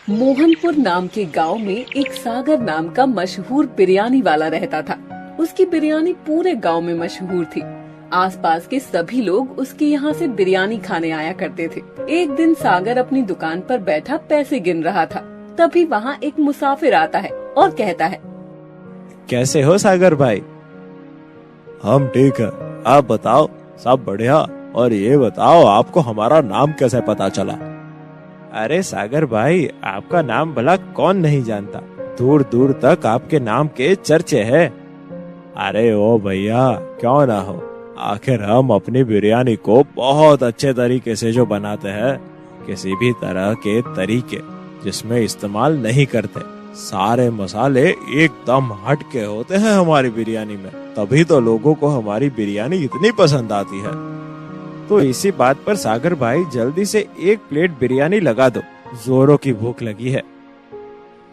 मोहनपुर नाम के गांव में एक सागर नाम का मशहूर बिरयानी वाला रहता था। उसकी बिरयानी पूरे गांव में मशहूर थी। आसपास के सभी लोग उसके यहाँ से बिरयानी खाने आया करते थे। एक दिन सागर अपनी दुकान पर बैठा पैसे गिन रहा था। तभी वहाँ एक मुसाफिर आता है और कहता है, कैसे हो सागर भाई? हम ठीक है, आप बताओ। सब बढ़िया। और ये बताओ, आपको हमारा नाम कैसे पता चला? अरे सागर भाई, आपका नाम भला कौन नहीं जानता। दूर दूर तक आपके नाम के चर्चे हैं। अरे ओ भैया, क्यों ना हो। आखिर हम अपनी बिरयानी को बहुत अच्छे तरीके से जो बनाते हैं, किसी भी तरह के तरीके जिसमें इस्तेमाल नहीं करते। सारे मसाले एकदम हटके होते हैं हमारी बिरयानी में। तभी तो लोगों को हमारी बिरयानी इतनी पसंद आती है। तो इसी बात पर सागर भाई, जल्दी से एक प्लेट बिरयानी लगा दो, जोरों की भूख लगी है।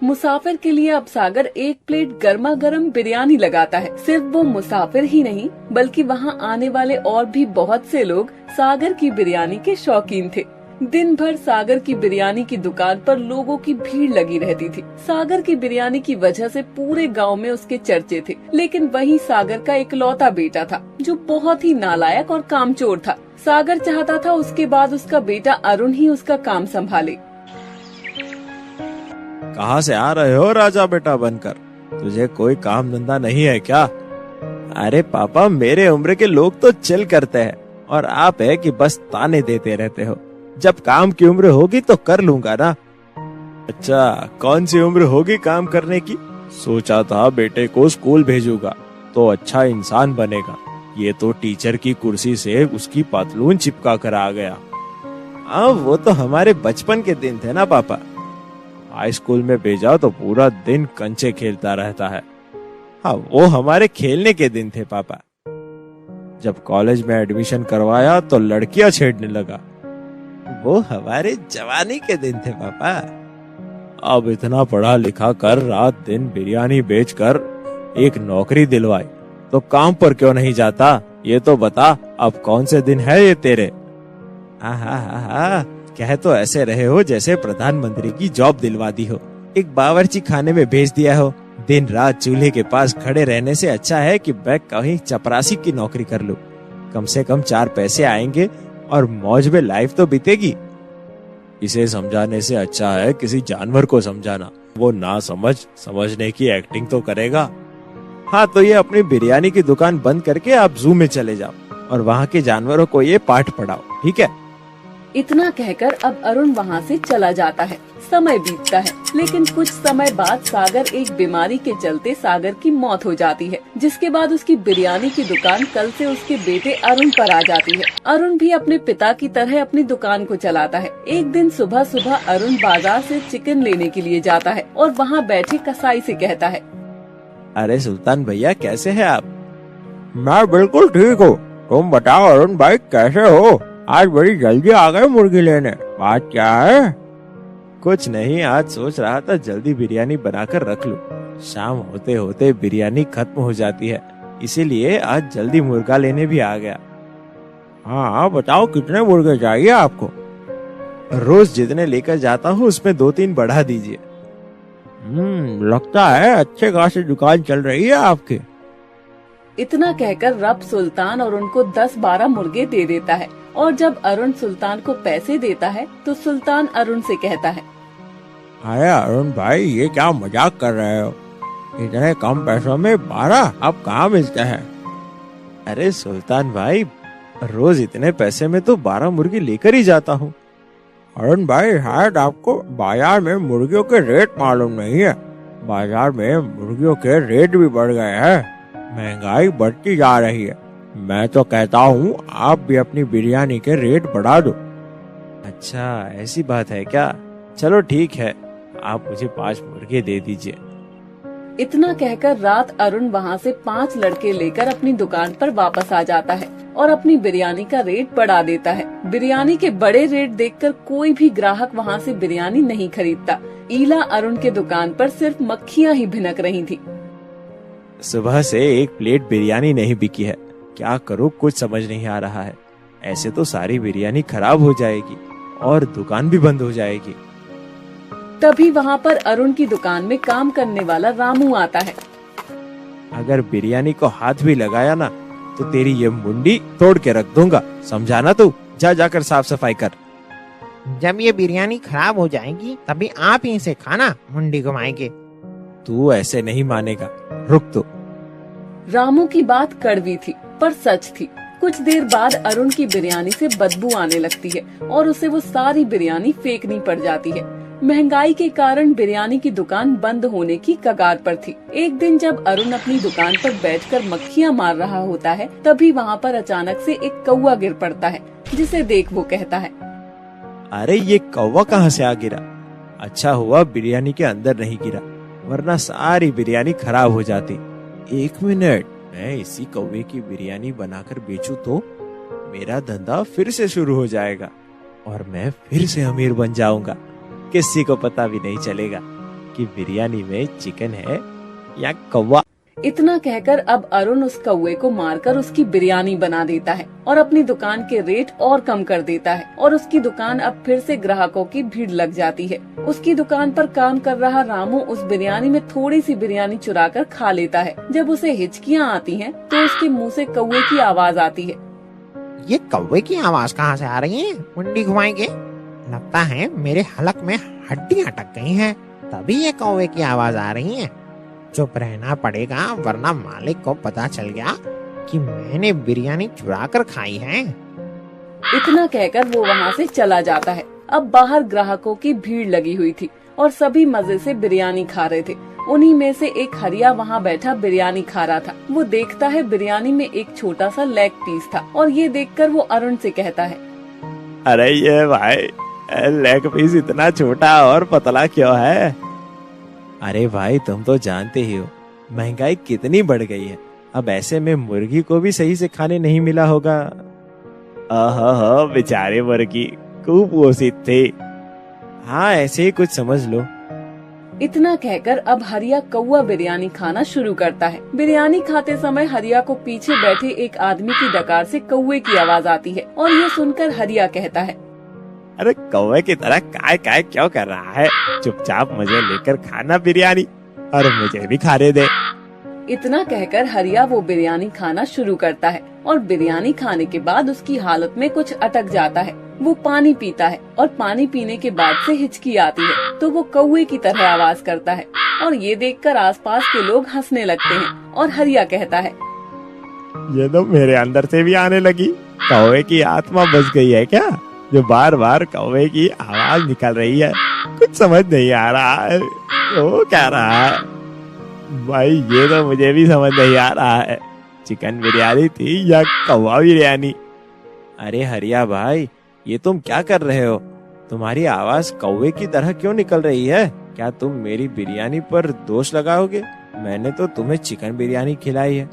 मुसाफिर के लिए अब सागर एक प्लेट गर्मा गर्म बिरयानी लगाता है। सिर्फ वो मुसाफिर ही नहीं, बल्कि वहाँ आने वाले और भी बहुत से लोग सागर की बिरयानी के शौकीन थे। दिन भर सागर की बिरयानी की दुकान पर लोगों की भीड़ लगी रहती थी। सागर की बिरयानी की वजह से पूरे गांव में उसके चर्चे थे। लेकिन वही सागर का इकलौता बेटा था जो बहुत ही नालायक और कामचोर था। सागर चाहता था उसके बाद उसका बेटा अरुण ही उसका काम संभाले। कहाँ से आ रहे हो राजा बेटा बनकर? तुझे कोई काम धंधा नहीं है क्या? अरे पापा, मेरे उम्र के लोग तो चिल करते हैं और आप है कि बस ताने देते रहते हो। जब काम की उम्र होगी तो कर लूंगा ना। अच्छा, कौन सी उम्र होगी काम करने की? सोचा था बेटे को स्कूल भेजूंगा तो अच्छा इंसान बनेगा। ये तो टीचर की कुर्सी से उसकी पतलून चिपका कर आ गया। वो तो हमारे बचपन के दिन थे ना पापा। हाई स्कूल में भेजा तो पूरा दिन कंचे खेलता रहता है। हाँ, वो हमारे खेलने के दिन थे पापा। जब कॉलेज में एडमिशन करवाया तो लड़कियां छेड़ने लगा। वो हमारे जवानी के दिन थे पापा। अब इतना पढ़ा लिखा कर रात दिन बिरयानी बेचकर एक नौकरी दिलवाई तो काम पर क्यों नहीं जाता? ये तो बता, अब कौन से दिन है ये तेरे? कह तो ऐसे रहे हो जैसे प्रधानमंत्री की जॉब दिलवा दी हो, एक बावर्ची खाने में भेज दिया हो। दिन रात चूल्हे के पास खड़े रहने से अच्छा है कि मैं कहीं चपरासी की नौकरी कर लूं। कम से कम 4 पैसे आएंगे और मौज में लाइफ तो बीतेगी। इसे समझाने से अच्छा है किसी जानवर को समझाना। वो ना समझने की एक्टिंग तो करेगा। हाँ, तो ये अपनी बिरयानी की दुकान बंद करके आप जू में चले जाओ और वहाँ के जानवरों को ये पाठ पढ़ाओ, ठीक है? इतना कहकर अब अरुण वहाँ से चला जाता है। समय बीतता है, लेकिन कुछ समय बाद सागर एक बीमारी के चलते सागर की मौत हो जाती है, जिसके बाद उसकी बिरयानी की दुकान कल से उसके बेटे अरुण पर आ जाती है। अरुण भी अपने पिता की तरह अपनी दुकान को चलाता है। एक दिन सुबह सुबह अरुण बाजार से चिकन लेने के लिए जाता है और वहाँ बैठे कसाई से कहता है, अरे सुल्तान भैया, कैसे हैं आप? मैं बिल्कुल ठीक हूँ। तुम बताओ अरुण भाई, कैसे हो? आज बड़ी जल्दी आ गए मुर्गी लेने, बात क्या है? कुछ नहीं, आज सोच रहा था जल्दी बिरयानी बनाकर रख लूं। शाम होते होते बिरयानी खत्म हो जाती है, इसीलिए आज जल्दी मुर्गा लेने भी आ गया। हाँ बताओ, कितने मुर्गे चाहिए आपको? रोज जितने लेकर जाता हूँ उसमें 2-3 बढ़ा दीजिए। लगता है अच्छे खासी दुकान चल रही है आपकी। इतना कहकर रब सुल्तान और उनको 10-12 मुर्गे दे देता है। और जब अरुण सुल्तान को पैसे देता है तो सुल्तान अरुण से कहता है, अरे अरुण भाई, ये क्या मजाक कर रहे हो? इतने कम पैसों में 12 अब कहाँ मिलते हैं? अरे सुल्तान भाई, रोज इतने पैसे में तो 12 मुर्गी लेकर ही जाता हूँ। अरुण भाई, शायद आपको बाजार में मुर्गियों के रेट मालूम नहीं है। बाजार में मुर्गियों के रेट भी बढ़ गए हैं। महंगाई बढ़ती जा रही है। मैं तो कहता हूँ आप भी अपनी बिरयानी के रेट बढ़ा दो। अच्छा, ऐसी बात है क्या? चलो ठीक है, आप मुझे 5 मुर्गे दे दीजिए। इतना कहकर रात अरुण वहाँ से 5 लड़के लेकर अपनी दुकान पर वापस आ जाता है और अपनी बिरयानी का रेट बढ़ा देता है। बिरयानी के बड़े रेट देखकर कोई भी ग्राहक वहाँ से बिरयानी नहीं खरीदता। ईला अरुण के दुकान पर सिर्फ मक्खियाँ ही भिनक रही थी। सुबह से एक प्लेट बिरयानी नहीं बिकी है। क्या करूँ, कुछ समझ नहीं आ रहा है। ऐसे तो सारी बिरयानी खराब हो जाएगी और दुकान भी बंद हो जाएगी। तभी वहाँ पर अरुण की दुकान में काम करने वाला रामू आता है। अगर बिरयानी को हाथ भी लगाया ना तो तेरी ये मुंडी तोड़ के रख दूंगा, समझा ना तू? जा जाकर साफ सफाई कर। जब ये बिरयानी खराब हो जाएगी तभी आप ही इसे खाना, मुंडी घुमाएंगे। तू ऐसे नहीं मानेगा, रुक तो। रामू की बात कड़वी थी पर सच थी। कुछ देर बाद अरुण की बिरयानी से बदबू आने लगती है और उसे वो सारी बिरयानी फेंकनी पड़ जाती है। महंगाई के कारण बिरयानी की दुकान बंद होने की कगार पर थी। एक दिन जब अरुण अपनी दुकान पर बैठकर मक्खियां मार रहा होता है, तभी वहाँ पर अचानक से एक कौवा गिर पड़ता है, जिसे देख वो कहता है, अरे ये कौवा कहाँ से आ गिरा? अच्छा हुआ बिरयानी के अंदर नहीं गिरा, वरना सारी बिरयानी खराब हो जाती। 1 मिनट, मैं इसी कौवे की बिरयानी बनाकर बेचूं तो मेरा धंधा फिर से शुरू हो जाएगा और मैं फिर से अमीर बन जाऊंगा। किसी को पता भी नहीं चलेगा कि बिरयानी में चिकन है या कौवा। इतना कहकर अब अरुण उस कौवे को मारकर उसकी बिरयानी बना देता है और अपनी दुकान के रेट और कम कर देता है और उसकी दुकान अब फिर से ग्राहकों की भीड़ लग जाती है। उसकी दुकान पर काम कर रहा रामू उस बिरयानी में थोड़ी सी बिरयानी चुरा कर खा लेता है। जब उसे हिचकियाँ आती हैं, तो उसके मुंह से कौवे की आवाज आती है। ये कौवे की आवाज कहाँ से आ रही है? मुंडी घुमाएंगे। लगता है मेरे हलक में हड्डियाँ अटक गई हैं, तभी ये कौवे की आवाज आ रही है। चुप रहना पड़ेगा, वरना मालिक को पता चल गया कि मैंने बिरयानी चुरा कर खाई है। इतना कहकर वो वहाँ से चला जाता है। अब बाहर ग्राहकों की भीड़ लगी हुई थी और सभी मजे से बिरयानी खा रहे थे। उन्हीं में से एक हरिया वहाँ बैठा बिरयानी खा रहा था। वो देखता है बिरयानी में एक छोटा सा लेग पीस था और ये देखकर वो अरुण से कहता है, अरे ये भाई, लेग पीस इतना छोटा और पतला क्यों है? अरे भाई, तुम तो जानते ही हो महंगाई कितनी बढ़ गई है। अब ऐसे में मुर्गी को भी सही से खाने नहीं मिला होगा। बेचारे मुर्गी कुपोषित थे। हाँ, ऐसे ही कुछ समझ लो। इतना कहकर अब हरिया कौवा बिरयानी खाना शुरू करता है। बिरयानी खाते समय हरिया को पीछे बैठे एक आदमी की डकार से कौवे की आवाज आती है और ये सुनकर हरिया कहता है, अरे कौवे की तरह काय काय क्यों कर रहा है? चुपचाप मजे लेकर खाना बिरयानी और मुझे भी खाने दे। इतना कहकर हरिया वो बिरयानी खाना शुरू करता है और बिरयानी खाने के बाद उसकी हालत में कुछ अटक जाता है। वो पानी पीता है और पानी पीने के बाद से हिचकी आती है, तो वो कौवे की तरह आवाज करता है और ये देखकर आसपास के लोग हंसने लगते हैं और हरिया कहता है, ये तो मेरे अंदर से भी आने लगी। कौवे की आत्मा बच गई है क्या, जो बार बार कौवे की आवाज निकल रही है? कुछ समझ नहीं आ रहा है वो क्या रहा है। भाई ये तो मुझे भी समझ नहीं आ रहा है, चिकन बिरयानी थी या कौवा बिरयानी? अरे हरिया भाई, ये तुम क्या कर रहे हो? तुम्हारी आवाज कौवे की तरह क्यों निकल रही है? क्या तुम मेरी बिरयानी पर दोष लगाओगे? मैंने तो तुम्हें चिकन बिरयानी खिलाई है,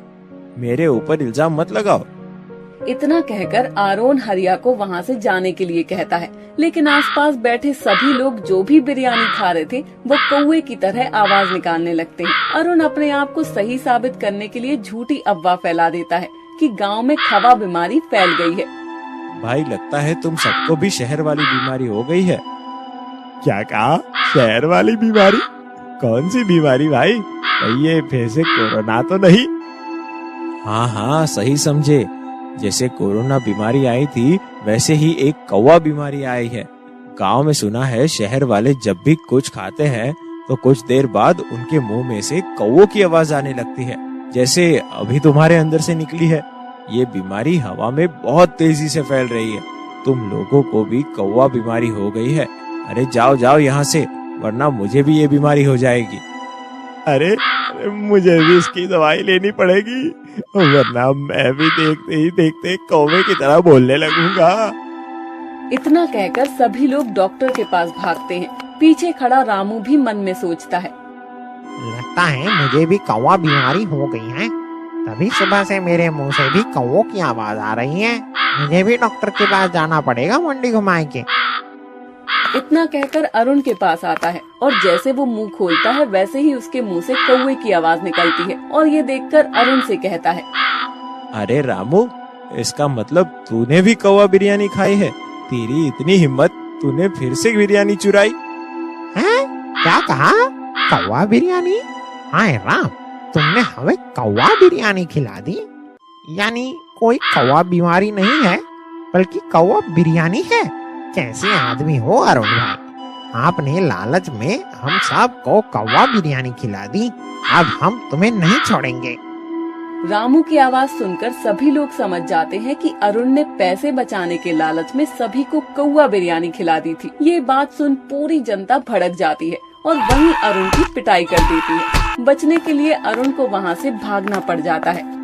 मेरे ऊपर इल्जाम मत लगाओ। इतना कहकर आरोन हरिया को वहाँ से जाने के लिए कहता है, लेकिन आसपास बैठे सभी लोग जो भी बिरयानी खा रहे थे वो कौवे की तरह आवाज निकालने लगते हैं। अरुण अपने आप को सही साबित करने के लिए झूठी अफवाह फैला देता है कि गांव में खवा बीमारी फैल गई है। भाई लगता है तुम सबको भी शहर वाली बीमारी हो गई है। क्या कहा? शहर वाली बीमारी? कौन सी बीमारी भाई? ये फिर से कोरोना तो नहीं? हाँ हाँ, सही समझे। जैसे कोरोना बीमारी आई थी वैसे ही एक कौवा बीमारी आई है। गांव में सुना है शहर वाले जब भी कुछ खाते हैं तो कुछ देर बाद उनके मुंह में से कौवों की आवाज आने लगती है, जैसे अभी तुम्हारे अंदर से निकली है। ये बीमारी हवा में बहुत तेजी से फैल रही है। तुम लोगों को भी कौवा बीमारी हो गई है। अरे जाओ जाओ यहाँ से, वरना मुझे भी ये बीमारी हो जाएगी। अरे मुझे भी इसकी दवाई लेनी पड़ेगी, वरना मैं भी देखते ही देखते कौवे की तरह बोलने लगूंगा। इतना कहकर सभी लोग डॉक्टर के पास भागते हैं। पीछे खड़ा रामू भी मन में सोचता है, लगता है मुझे भी कौवा बीमारी हो गई है, तभी सुबह से मेरे मुंह से भी कौवों की आवाज आ रही है। मुझे भी डॉक्टर के पास जाना पड़ेगा मुंडी घुमाए के। इतना कहकर अरुण के पास आता है और जैसे वो मुंह खोलता है वैसे ही उसके मुंह से कौवे की आवाज निकलती है और ये देखकर अरुण से कहता है, अरे रामू, इसका मतलब तूने भी कौवा बिरयानी खाई है? तेरी इतनी हिम्मत, तूने फिर से बिरयानी चुराई? हैं? क्या कहा? कौवा बिरयानी? हाय राम, तुमने हमें कौवा बिरयानी खिला दी? यानी कोई कौवा बीमारी नहीं है बल्कि कौवा बिरयानी है? कैसे आदमी हो अरुण भाई, आपने लालच में हम सब को कौवा बिरयानी खिला दी। अब हम तुम्हें नहीं छोड़ेंगे। रामू की आवाज सुनकर सभी लोग समझ जाते हैं कि अरुण ने पैसे बचाने के लालच में सभी को कौवा बिरयानी खिला दी थी। ये बात सुन पूरी जनता भड़क जाती है और वहीं अरुण की पिटाई कर देती है। बचने के लिए अरुण को वहाँ से भागना पड़ जाता है।